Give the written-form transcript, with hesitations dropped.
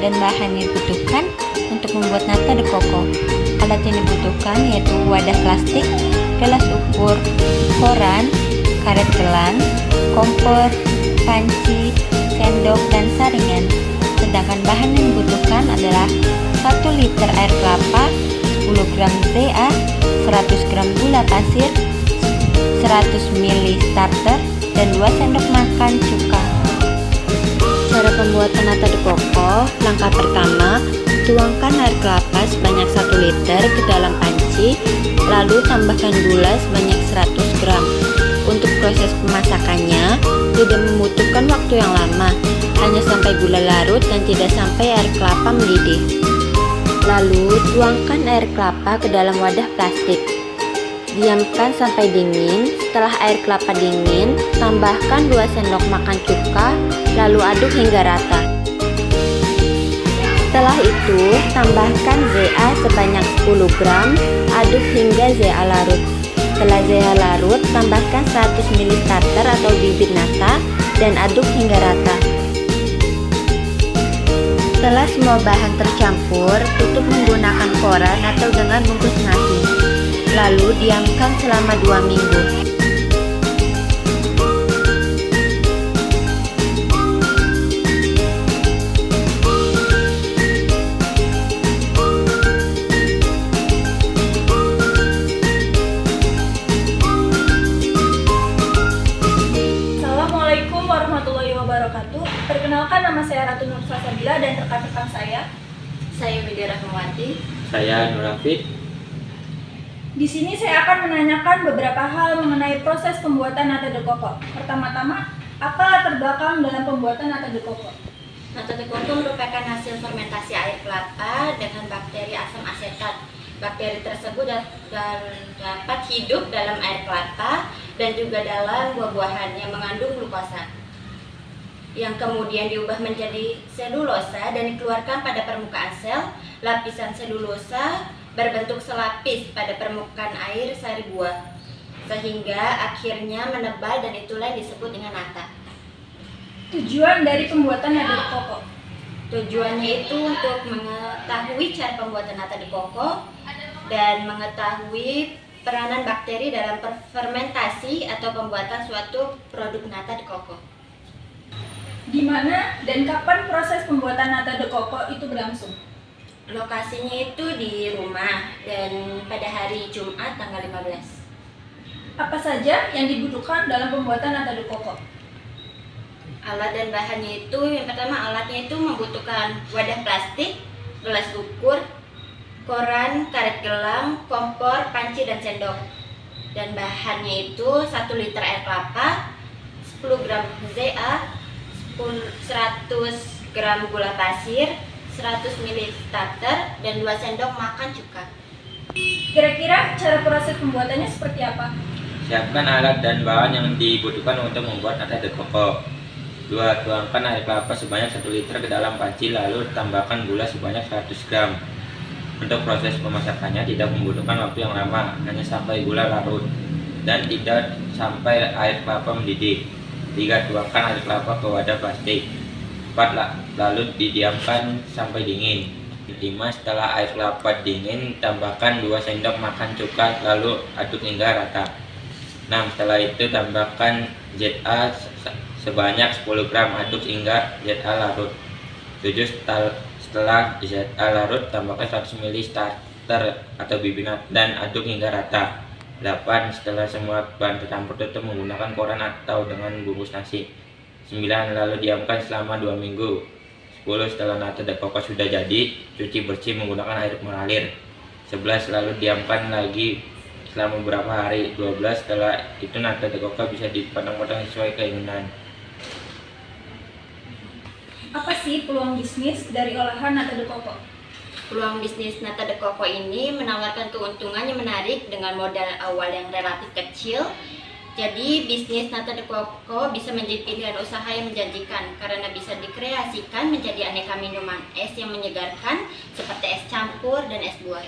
dan bahan yang dibutuhkan untuk membuat nata de coco. Alat yang dibutuhkan yaitu wadah plastik, gelas ukur, koran, karet gelang, kompor, panci, sendok, dan saringan. Sedangkan bahan yang dibutuhkan adalah 1 liter air kelapa, 10 gram ZA, 100 gram gula pasir, 100 ml starter, dan 2 sendok makan cuka. Cara pembuatan nata de coco. Langkah pertama, tuangkan air kelapa sebanyak 1 liter ke dalam panci, lalu tambahkan gula sebanyak 100 gram. Untuk proses pemasakannya tidak membutuhkan waktu yang lama, hanya sampai gula larut dan tidak sampai air kelapa mendidih. Lalu tuangkan air kelapa ke dalam wadah plastik. Diamkan sampai dingin. Setelah air kelapa dingin, tambahkan 2 sendok makan cuka, lalu aduk hingga rata. Setelah itu, tambahkan ZA sebanyak 10 gram, aduk hingga ZA larut. Setelah ZA larut, tambahkan 100 ml starter atau bibit nata dan aduk hingga rata. Setelah semua bahan tercampur, tutup menggunakan koran atau dengan bungkus nasi. Lalu diamkan selama 2 minggu. Assalamualaikum warahmatullahi wabarakatuh. Perkenalkan, nama saya Ratu Nur Salsabila dan rekan-rekan saya Widya Rahmawati. Saya Nur Hafid. Di sini saya akan menanyakan beberapa hal mengenai proses pembuatan nata de coco. Pertama-tama, apa latar belakang dalam pembuatan nata de coco? Nata de coco merupakan hasil fermentasi air kelapa dengan bakteri asam asetat. Bakteri tersebut dapat hidup dalam air kelapa dan juga dalam buah-buahan yang mengandung glukosa, yang kemudian diubah menjadi selulosa dan dikeluarkan pada permukaan sel. Lapisan selulosa berbentuk selapis pada permukaan air sari buah, sehingga akhirnya menebal dan itulah yang disebut dengan nata. Tujuan dari pembuatan nata de coco? Tujuannya itu untuk mengetahui cara pembuatan nata de coco dan mengetahui peranan bakteri dalam fermentasi atau pembuatan suatu produk nata de coco. Di mana dan kapan proses pembuatan nata de coco itu berlangsung? Lokasinya itu di rumah dan pada hari Jumat tanggal 15. Apa saja yang dibutuhkan dalam pembuatan nata de coco? Alat dan bahannya itu, yang pertama alatnya itu membutuhkan wadah plastik, gelas ukur, koran, karet gelang, kompor, panci, dan sendok. Dan bahannya itu 1 liter air kelapa, 10 gram ZA, 100 gram gula pasir, 100 ml starter, dan 2 sendok makan cuka. Kira-kira cara proses pembuatannya seperti apa? Siapkan alat dan bahan yang dibutuhkan untuk membuat nata de coco. 2. Tuangkan air kelapa sebanyak 1 liter ke dalam panci, lalu tambahkan gula sebanyak 100 gram. Untuk proses pemasakannya tidak membutuhkan waktu yang lama, hanya sampai gula larut dan tidak sampai air kelapa mendidih. 3. Tuangkan air kelapa ke wadah plastik. 4. Lalu didiamkan sampai dingin. 5. Setelah air kelapa dingin, tambahkan 2 sendok makan cuka, lalu aduk hingga rata. 6. Setelah itu tambahkan ZA sebanyak 10 gram, aduk hingga ZA larut. 7. Setelah ZA larut, tambahkan 100 ml starter atau bibit nata dan aduk hingga rata. 8. Setelah semua bahan tercampur, tutup menggunakan koran atau dengan bungkus nasi. 9. Lalu diamkan selama 2 minggu. 10. Setelah nata de coco sudah jadi, cuci bersih menggunakan air mengalir. 11. Lalu diamkan lagi selama beberapa hari. 12. Setelah itu nata de coco bisa dipotong-potong sesuai keinginan. Apa sih peluang bisnis dari olahan nata de coco? Peluang bisnis nata de coco ini menawarkan keuntungan yang menarik dengan modal awal yang relatif kecil. Jadi bisnis nata de coco bisa menjadi pilihan usaha yang menjanjikan karena bisa dikreasikan menjadi aneka minuman es yang menyegarkan seperti es campur dan es buah.